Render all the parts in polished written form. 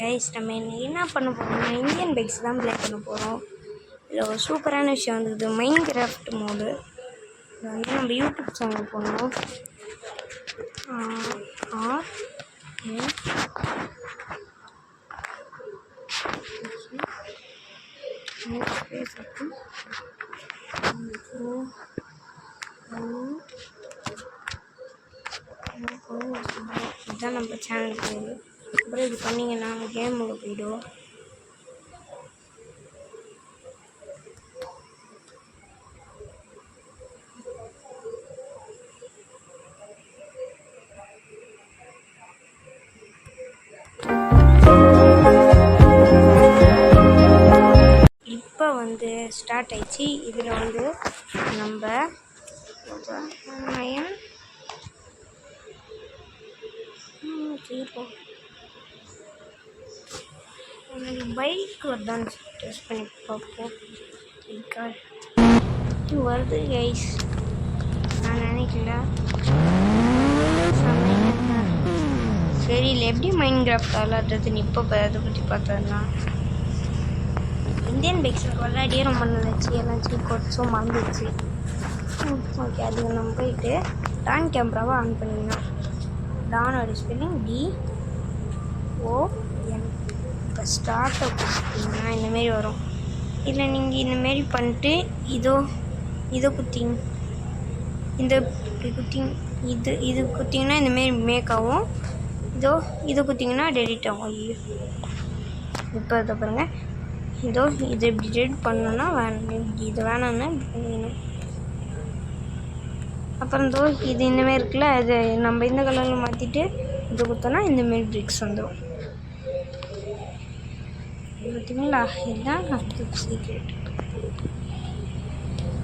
Guys நம்ம என்ன பண்ண போகிறோம்னா இந்தியன் பைக்ஸ் தான் ப்ளே பண்ண போகிறோம். இதில் ஒரு சூப்பரான விஷயம் வந்துருக்குது, மைன்கிராஃப்ட் மோடு. இது வந்து நம்ம யூடியூப் சேனல் போடணும். இதுதான் நம்ம சேனல் பேர். அப்புறம் இது பண்ணிங்கன்னா கேம் உள்ள போயிடும். இப்போ வந்து ஸ்டார்ட் ஆயிடுச்சு. இதில் வந்து நம்ம பைக் வருதான்னு டெஸ்ட் பண்ணி பார்ப்போம். இது வருது கைஸ், நான் நினைக்கல. சரி, இல்லை எப்படி மைன்கிராஃப்ட் விளாடுறதுன்னு இப்போ அதை பற்றி பார்த்தோம்னா இந்தியன் பைக்ஸில் விளையாடியே ரொம்ப நல்லாச்சு. எல்லாம் கொட்ஸும் மறந்துச்சு. ஓகே, அதுக்கு நம்ம போயிட்டு டான் கேமராவை ஆன் பண்ணிங்கன்னா டானோட ஸ்பெல்லிங் DON. இப்போ ஸ்டார்ட்டை கொடுத்தீங்கன்னா இந்தமாரி வரும். இதில் நீங்கள் இந்தமாரி பண்ணிட்டு இதை குத்திங்க, இது குத்திங்கன்னா இந்தமாரி மேக் ஆகும். இதை குத்திங்கன்னா டெலிட் ஆகும். ஐயோ, இப்போ இதை பாருங்கள். இது இப்படி டெலிட் பண்ணணுன்னா இது வேணாம்னா இப்படி பண்ணிக்கணும். அப்புறம் இது இந்தமாரி இருக்குல்ல, இது நம்ம இந்த கலரில் மாற்றிட்டு இதை கொடுத்தோன்னா இந்தமாரி பிரிக்ஸ் வந்துடும். பார்த்தீங்களா, இதுதான் சீக்ரெட்.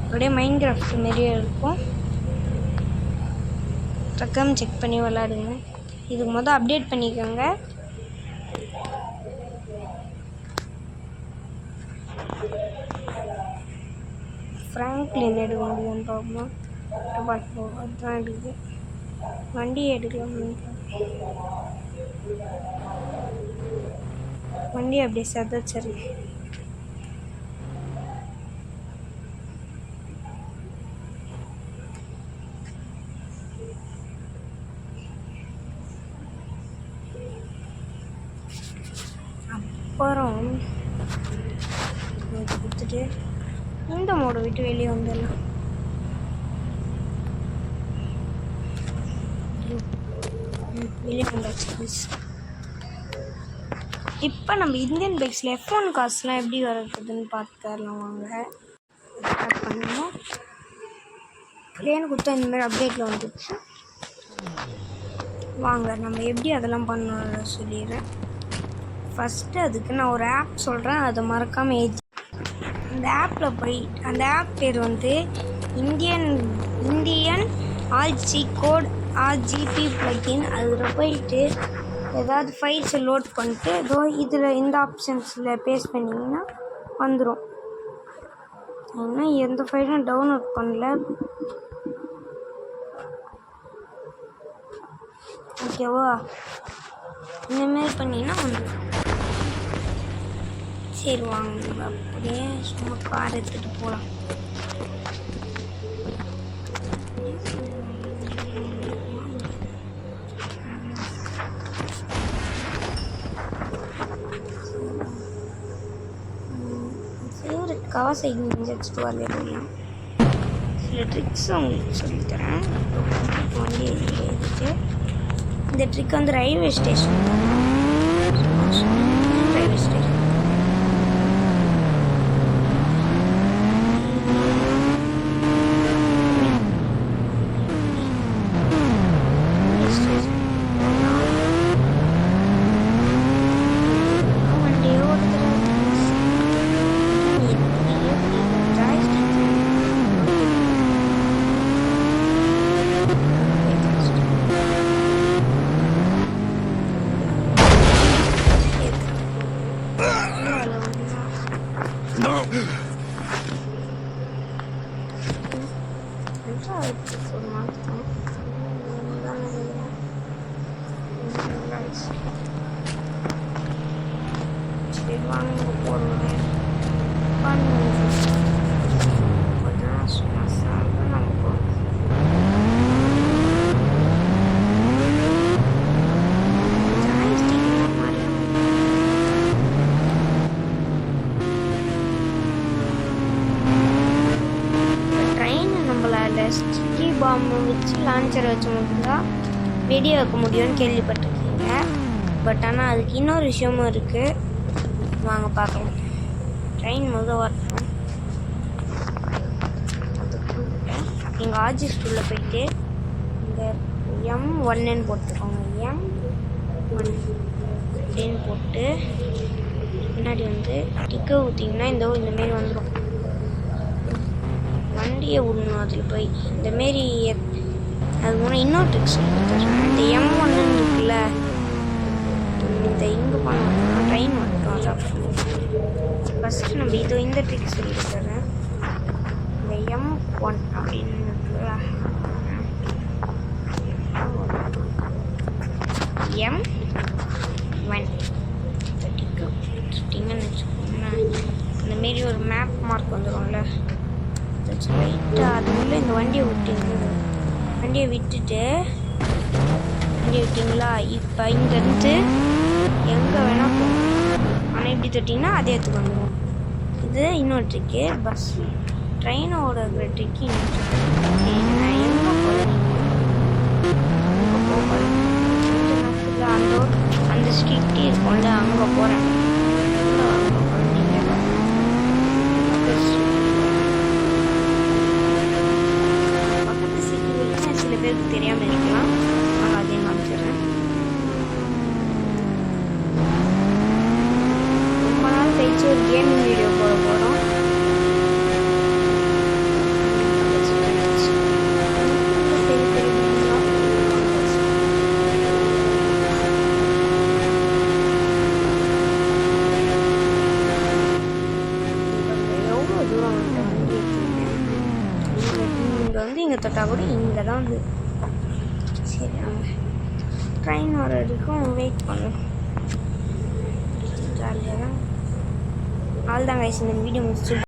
அப்படியே மைன்கிராஃப்ட் மாரியே இருக்கும். டக்கம் செக் பண்ணி விளாடுங்க. இதுக்கு மொதல் அப்டேட் பண்ணிக்கோங்க. ஃப்ராங்க்லின் எடுக்க முடியும்னு பார்ப்போம். அதுதான் எடுக்குது. வண்டி எடுக்கலாம். வண்டி அப்படியே சரி. அப்புறம் கொடுத்துட்டு இந்த மோடை விட்டு வெளியே வந்துடலாம். வெளியே வந்தாச்சு. இப்போ நம்ம இந்தியன் பைக்ஸில் F1 காசுலாம் எப்படி வரதுன்னு பார்த்து தரலாம். வாங்க ஸ்டார்ட் பண்ணணும். பிளேன் கொடுத்தா இந்தமாதிரி அப்டேட்டில் வந்துடுச்சு. வாங்க நம்ம எப்படி அதெல்லாம் பண்ண சொல்லிடுறேன். ஃபஸ்ட்டு அதுக்கு நான் ஒரு ஆப் சொல்கிறேன், அதை மறக்காமல் அந்த ஆப்பில் போய் அந்த ஆப் பேர் வந்து Indian RG code RGP plugin. அதில் போயிட்டு ஏதாவது ஃபைல்ஸை லோட் பண்ணிட்டு இதில் இந்த ஆப்ஷன்ஸில் பேஸ்ட் பண்ணிங்கன்னா வந்துடும். ஏன்னா எந்த ஃபைலும் டவுன்லோட் பண்ணல. ஓகேவா, இந்தமாரி பண்ணிங்கன்னா வந்துடும். சரி வாங்க, அப்படியே சும்மா கார் எடுத்துகிட்டு போகலாம். ஃபேவரட் கவாசாகி நிஞ்சா வரலாம். சில ட்ரிக்ஸ் உங்களுக்கு சொல்லித்தரேன். வண்டி எடுத்துட்டு இந்த ட்ரிக் வந்து ரயில்வே ஸ்டேஷன் வாங்க போடுவேன் சும்மா சாப்பிட நமக்கு ட்ரெயின் நம்மளால ஸ்டிக்கி பாம்பு வச்சு லான்ச்சரை வச்சு மட்டும்தான் வெடி வைக்க முடியும்னு கேள்விப்பட்டிருக்கீங்க. பட் ஆனால் அதுக்கு இன்னொரு விஷயமும் இருக்குது, வாங்க பார்க்கலாம். ட்ரெயின் வரட்டும். எங்கள் ஆர்ஜி ஸ்கூலில் போயிட்டு இந்த M1ன்னு போட்டுருக்கோங்க. M1 அப்படின்னு போட்டு முன்னாடி டிக்கை ஊற்றிங்கன்னா இந்தமாரி வந்துடும். வண்டியை விடணும் அதில் போய் இந்தமாரி. அது முன்னே இன்னொரு ட்ரிக்ஸ் கொடுத்துட்றேன். இந்த M1 இருக்குல்ல, இந்த இங்கே பண்ண ட்ரெயின் மட்டும் அதான். ஃபஸ்ட்டு நம்ம இந்த ட்ரிக்ஸ் சொல்லித்தரேன். இந்த M1 அப்படின்னு இருக்குல்ல, M1 டிக்கு கொடுத்துட்டிங்கன்னு வச்சுக்கோங்களேன், இந்தமாரி ஒரு மேப் மார்க் வந்துடும்ல, லைட்டாக அது உள்ள இந்த வண்டியை விட்டிங்களா. இப்போ இங்கேருந்து எங்கே வேணால் போகும். ஆனால் இப்படி தொட்டிங்கன்னா அதே இடத்துக்கு வந்துடும். இது இன்னொரு ட்ரிக்கு. பஸ் ட்ரெயினோட ட்ரிக்கு நான் எங்கே போகிறேன், அந்த ஸ்ட்ரீட்டே இருக்கும்ல, அங்கே போகிறேன். சில பேருக்கு தெரியாமல் இருக்கலாம், ஆனால் அதையும் காமிச்சிடுறேன். ரொம்ப நாள் கழிச்சு ஒரு கேமிங் வீடியோ போட போகிறோம். எவ்வளோ தூரம் வண்டி இங்கே தொட்டா கூட இங்கே தான் சரி, ட்ரெயின் வர வரைக்கும் வெயிட் பண்ணும். ஜாலியாக தான். ஆள் தான் கைஸ் இந்த வீடியோ முடிச்சு